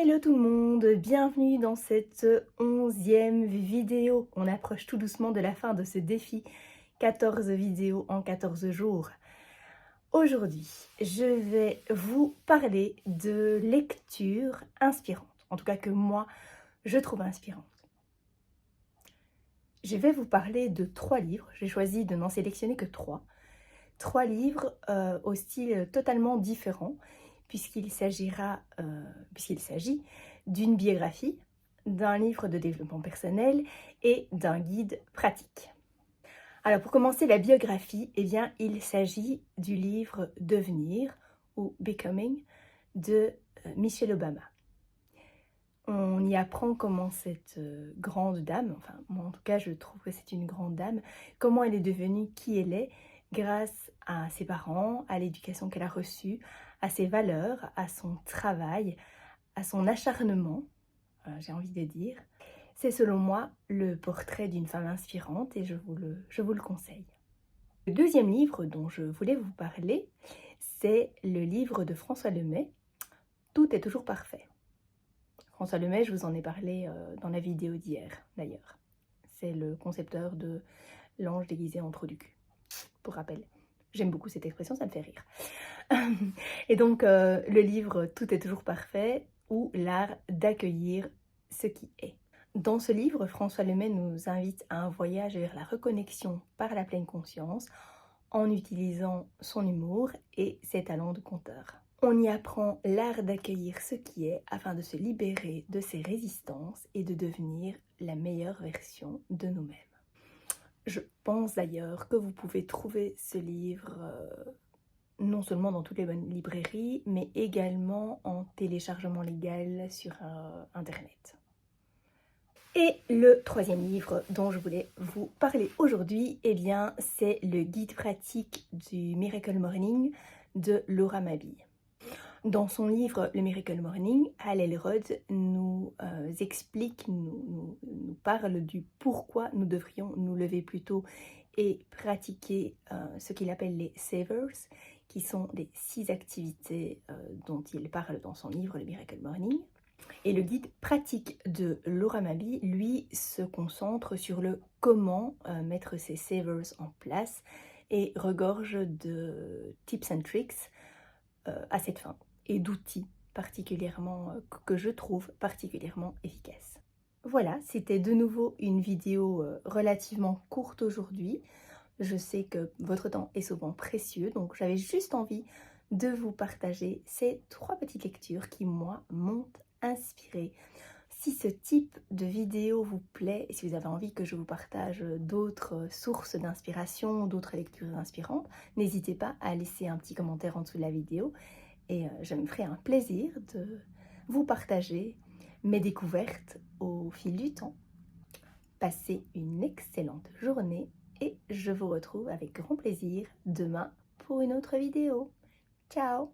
Hello tout le monde, bienvenue dans cette 11e vidéo. On approche tout doucement de la fin de ce défi 14 vidéos en 14 jours. Aujourd'hui, je vais vous parler de lecture inspirante, en tout cas que moi, je trouve inspirante. Je vais vous parler de 3 livres, j'ai choisi de n'en sélectionner que 3. 3 livres au style totalement différent, puisqu'il s'agit d'une biographie, d'un livre de développement personnel et d'un guide pratique. Alors pour commencer la biographie, eh bien, il s'agit du livre Devenir ou Becoming de Michelle Obama. On y apprend comment cette grande dame, enfin moi en tout cas je trouve que c'est une grande dame, comment elle est devenue qui elle est grâce à ses parents, à l'éducation qu'elle a reçue, à ses valeurs, à son travail, à son acharnement, j'ai envie de dire. C'est selon moi le portrait d'une femme inspirante et je vous le conseille. Le deuxième livre dont je voulais vous parler, c'est le livre de François Lemay, Tout est toujours parfait. François Lemay, je vous en ai parlé dans la vidéo d'hier d'ailleurs. C'est le concepteur de l'ange déguisé en trou du cul, pour rappel. J'aime beaucoup cette expression, ça me fait rire. Et donc le livre Tout est toujours parfait ou l'art d'accueillir ce qui est. Dans ce livre, François Lemay nous invite à un voyage vers la reconnexion par la pleine conscience en utilisant son humour et ses talents de conteur. On y apprend l'art d'accueillir ce qui est afin de se libérer de ses résistances et de devenir la meilleure version de nous-mêmes. Je pense d'ailleurs que vous pouvez trouver ce livre non seulement dans toutes les bonnes librairies, mais également en téléchargement légal sur Internet. Et le troisième livre dont je voulais vous parler aujourd'hui, eh bien, c'est le guide pratique du Miracle Morning de Laura Mabille. Dans son livre Le Miracle Morning, Hal Elrod nous explique, nous parle du pourquoi nous devrions nous lever plus tôt et pratiquer ce qu'il appelle les savers, qui sont les 6 activités dont il parle dans son livre Le Miracle Morning. Et le guide pratique de Laura Mabille, lui, se concentre sur le comment mettre ces savers en place et regorge de tips and tricks à cette fin et d'outils particulièrement que je trouve particulièrement efficaces. Voilà, c'était de nouveau une vidéo relativement courte aujourd'hui. Je sais que votre temps est souvent précieux, donc j'avais juste envie de vous partager ces 3 petites lectures qui, moi, m'ont inspirée. Si ce type de vidéo vous plaît et si vous avez envie que je vous partage d'autres sources d'inspiration, d'autres lectures inspirantes, n'hésitez pas à laisser un petit commentaire en dessous de la vidéo et je me ferai un plaisir de vous partager mes découvertes au fil du temps. Passez une excellente journée et je vous retrouve avec grand plaisir demain pour une autre vidéo. Ciao!